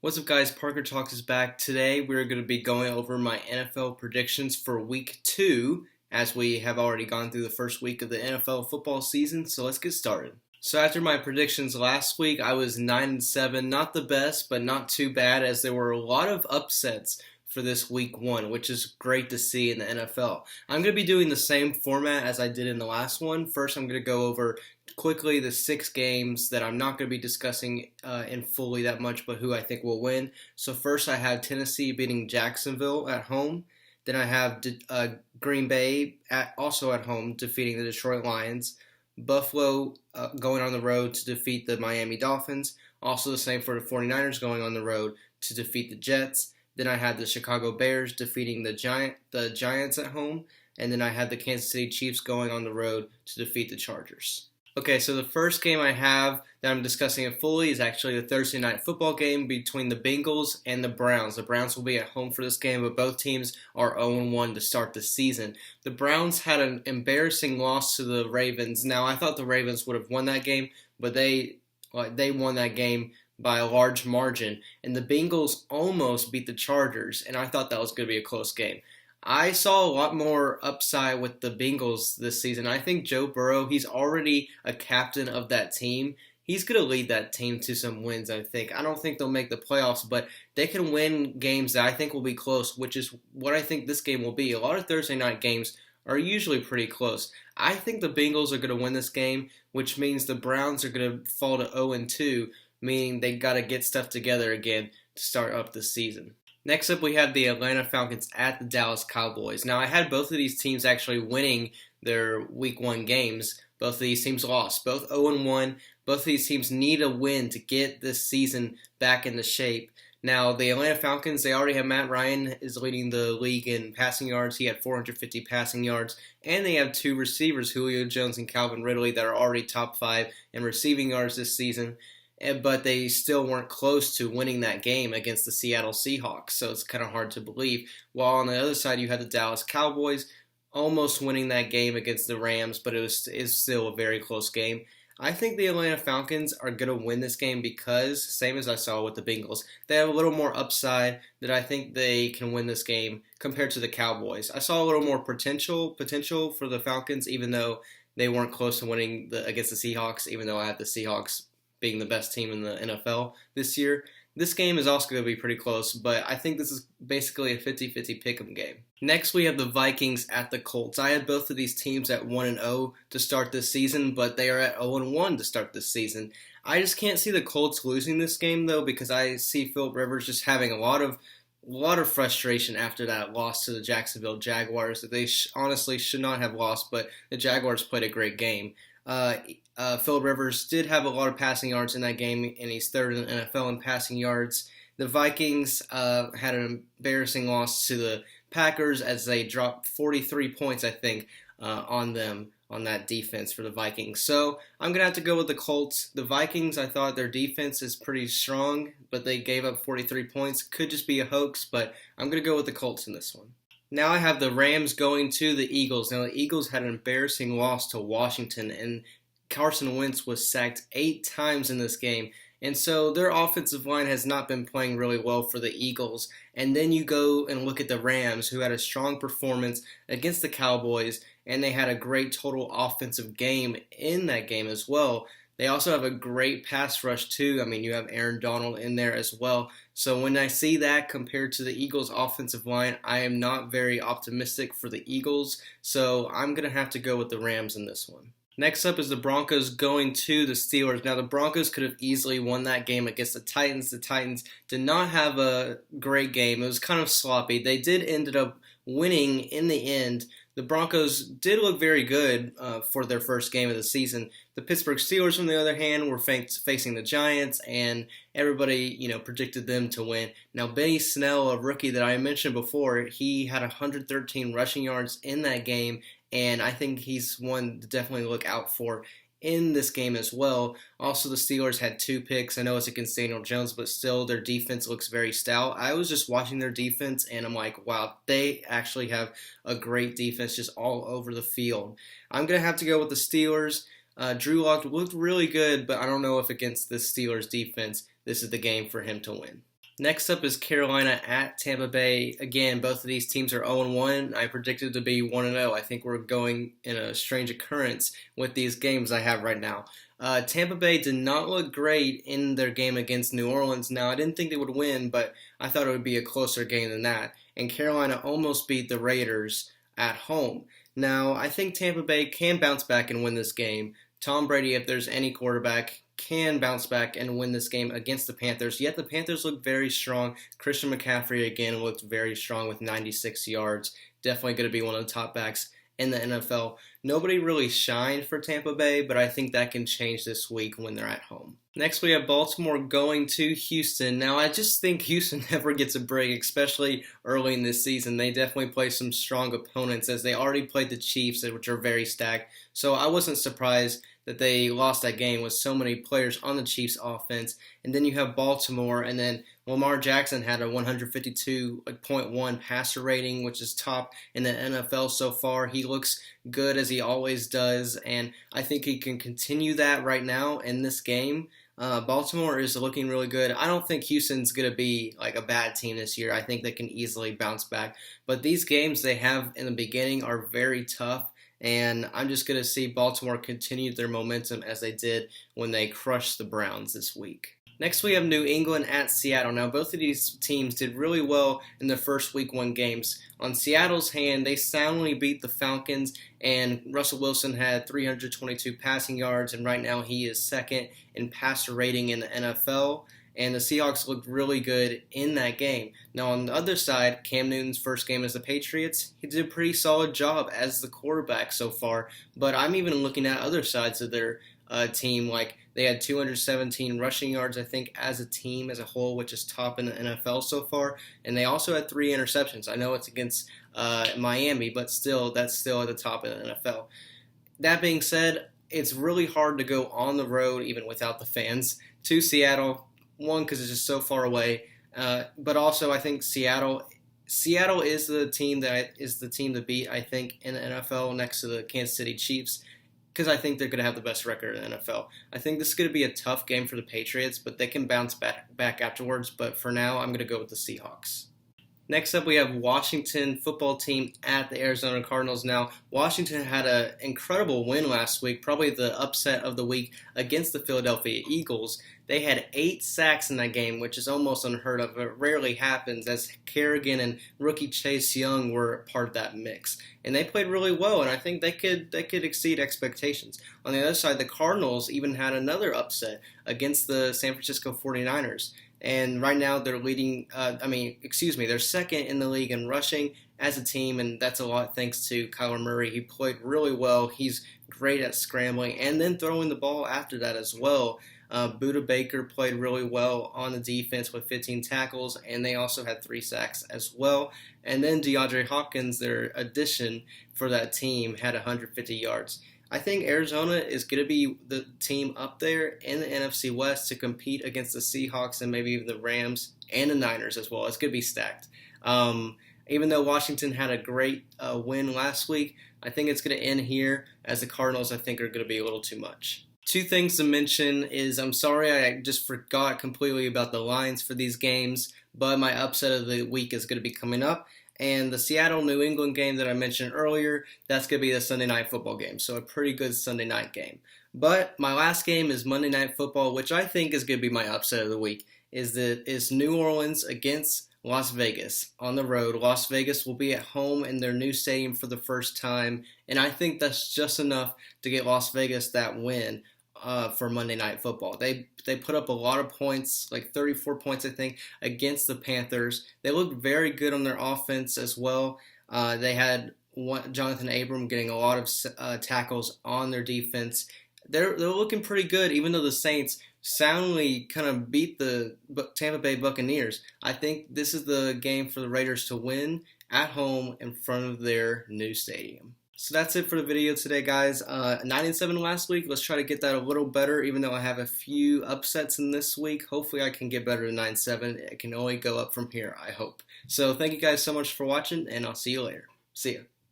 What's up, guys? Parker Talks is back. Today, we're going to be going over my NFL predictions for week 2, as we have already gone through the first week of the NFL football season. So let's get started. So after my predictions last week, I was 9-7, not the best, but not too bad, as there were a lot of upsets for this week 1, which is great to see in the NFL. I'm going to be doing the same format as I did in the last one. First, I'm going to go over quickly the 6 games that I'm not going to be discussing in fully that much, but who I think will win. So first, I have Tennessee beating Jacksonville at home. Then I have Green Bay also at home defeating the Detroit Lions. Buffalo going on the road to defeat the Miami Dolphins. Also the same for the 49ers going on the road to defeat the Jets. Then I had the Chicago Bears defeating the Giants at home. And then I had the Kansas City Chiefs going on the road to defeat the Chargers. Okay, so the first game I have that I'm discussing it fully is actually the Thursday night football game between the Bengals and the Browns. The Browns will be at home for this game, but both teams are 0-1 to start the season. The Browns had an embarrassing loss to the Ravens. Now, I thought the Ravens would have won that game, but they won that game by a large margin. And the Bengals almost beat the Chargers, and I thought that was going to be a close game. I saw a lot more upside with the Bengals this season. I think Joe Burrow, he's already a captain of that team. He's going to lead that team to some wins, I think. I don't think they'll make the playoffs, but they can win games that I think will be close, which is what I think this game will be. A lot of Thursday night games are usually pretty close. I think the Bengals are going to win this game, which means the Browns are going to fall to 0-2, meaning they got to get stuff together again to start up the season. Next up, we have the Atlanta Falcons at the Dallas Cowboys. Now, I had both of these teams actually winning their Week 1 games. Both of these teams lost. Both 0-1. Both of these teams need a win to get this season back into shape. Now, the Atlanta Falcons, they already have Matt Ryan is leading the league in passing yards. He had 450 passing yards. And they have 2 receivers, Julio Jones and Calvin Ridley, that are already top 5 in receiving yards this season. But they still weren't close to winning that game against the Seattle Seahawks, so it's kind of hard to believe. While on the other side, you had the Dallas Cowboys almost winning that game against the Rams, but it's still a very close game. I think the Atlanta Falcons are going to win this game because, same as I saw with the Bengals, they have a little more upside that I think they can win this game compared to the Cowboys. I saw a little more potential for the Falcons, even though they weren't close to winning against the Seahawks, even though I had the Seahawks being the best team in the NFL this year. This game is also going to be pretty close, but I think this is basically a 50-50 pick'em game. Next, we have the Vikings at the Colts. I had both of these teams at 1-0 to start this season, but they are at 0-1 to start this season. I just can't see the Colts losing this game, though, because I see Philip Rivers just having a lot of frustration after that loss to the Jacksonville Jaguars that they honestly should not have lost, but the Jaguars played a great game. Philip Rivers did have a lot of passing yards in that game, and he's third in the NFL in passing yards. The Vikings had an embarrassing loss to the Packers as they dropped 43 points, I think, on them on that defense for the Vikings. So I'm going to have to go with the Colts. The Vikings, I thought their defense is pretty strong, but they gave up 43 points. Could just be a hoax, but I'm going to go with the Colts in this one. Now I have the Rams going to the Eagles. Now the Eagles had an embarrassing loss to Washington, and Carson Wentz was sacked 8 times in this game. And so their offensive line has not been playing really well for the Eagles. And then you go and look at the Rams, who had a strong performance against the Cowboys, and they had a great total offensive game in that game as well. They also have a great pass rush, too. I mean, you have Aaron Donald in there as well. So when I see that compared to the Eagles' offensive line, I am not very optimistic for the Eagles. So I'm going to have to go with the Rams in this one. Next up is the Broncos going to the Steelers. Now, the Broncos could have easily won that game against the Titans. The Titans did not have a great game. It was kind of sloppy. They did end up winning in the end. The Broncos did look very good for their first game of the season. The Pittsburgh Steelers, on the other hand, were facing the Giants, and everybody, predicted them to win. Now, Benny Snell, a rookie that I mentioned before, he had 113 rushing yards in that game, and I think he's one to definitely look out for in this game as well. Also, the Steelers had 2 picks. I know it's against Daniel Jones, but still their defense looks very stout. I was just watching their defense, and I'm like, wow, they actually have a great defense just all over the field. I'm going to have to go with the Steelers. Drew Lock looked really good, but I don't know if against the Steelers defense, this is the game for him to win. Next up is Carolina at Tampa Bay. Again, both of these teams are 0-1. I predicted to be 1-0. I think we're going in a strange occurrence with these games I have right now. Tampa Bay did not look great in their game against New Orleans. Now, I didn't think they would win, but I thought it would be a closer game than that. And Carolina almost beat the Raiders at home. Now, I think Tampa Bay can bounce back and win this game. Tom Brady, if there's any quarterback, can bounce back and win this game against the Panthers. Yet the Panthers look very strong. Christian McCaffrey again looked very strong with 96 yards. Definitely going to be one of the top backs in the NFL. Nobody really shined for Tampa Bay, but I think that can change this week when they're at home. Next, we have Baltimore going to Houston. Now, I just think Houston never gets a break, especially early in this season. They definitely play some strong opponents, as they already played the Chiefs, which are very stacked. So I wasn't surprised that they lost that game with so many players on the Chiefs offense. And then you have Baltimore, and then Lamar Jackson had a 152.1 passer rating, which is top in the NFL so far. He looks good as he always does, and I think he can continue that right now in this game. Baltimore is looking really good. I don't think Houston's going to be like a bad team this year. I think they can easily bounce back. But these games they have in the beginning are very tough. And I'm just going to see Baltimore continue their momentum as they did when they crushed the Browns this week. Next, we have New England at Seattle. Now, both of these teams did really well in their first Week 1 games. On Seattle's hand, they soundly beat the Falcons, and Russell Wilson had 322 passing yards, and right now he is second in passer rating in the NFL. And the Seahawks looked really good in that game. Now, on the other side, Cam Newton's first game as the Patriots, he did a pretty solid job as the quarterback so far. But I'm even looking at other sides of their team, like they had 217 rushing yards, I think, as a team as a whole, which is top in the NFL so far. And they also had 3 interceptions. I know it's against Miami, but still, that's still at the top of the NFL. That being said, it's really hard to go on the road, even without the fans, to Seattle. One, because it's just so far away, but also I think Seattle is the team to beat, I think, in the NFL next to the Kansas City Chiefs, because I think they're going to have the best record in the NFL. I think this is going to be a tough game for the Patriots, but they can bounce back afterwards. But for now, I'm going to go with the Seahawks. Next up, we have Washington football team at the Arizona Cardinals. Now, Washington had an incredible win last week, probably the upset of the week against the Philadelphia Eagles. They had 8 sacks in that game, which is almost unheard of. It rarely happens, as Kerrigan and rookie Chase Young were part of that mix. And they played really well, and I think they could exceed expectations. On the other side, the Cardinals even had another upset against the San Francisco 49ers. And right now they're they're second in the league in rushing as a team, and that's a lot thanks to Kyler Murray. He played really well. He's great at scrambling and then throwing the ball after that as well. Budda Baker played really well on the defense with 15 tackles, and they also had 3 sacks as well. And then DeAndre Hopkins, their addition for that team, had 150 yards. I think Arizona is going to be the team up there in the NFC West to compete against the Seahawks and maybe even the Rams and the Niners as well. It's going to be stacked. Even though Washington had a great win last week, I think it's going to end here, as the Cardinals, I think, are going to be a little too much. 2 things to mention is, I'm sorry I just forgot completely about the lines for these games, but my upset of the week is going to be coming up. And the Seattle-New England game that I mentioned earlier, that's going to be the Sunday Night Football game. So a pretty good Sunday night game. But my last game is Monday Night Football, which I think is going to be my upset of the week, is New Orleans against Las Vegas on the road. Las Vegas will be at home in their new stadium for the first time. And I think that's just enough to get Las Vegas that win for Monday Night Football. They put up a lot of points, like 34 points, I think, against the Panthers. They looked very good on their offense as well. They had Jonathan Abram getting a lot of tackles on their defense. They're looking pretty good, even though the Saints soundly kind of beat the Tampa Bay Buccaneers. I think this is the game for the Raiders to win at home in front of their new stadium. So that's it for the video today, guys. 9-7 last week. Let's try to get that a little better, even though I have a few upsets in this week. Hopefully I can get better than 9-7. It can only go up from here, I hope. So thank you guys so much for watching, and I'll see you later. See ya.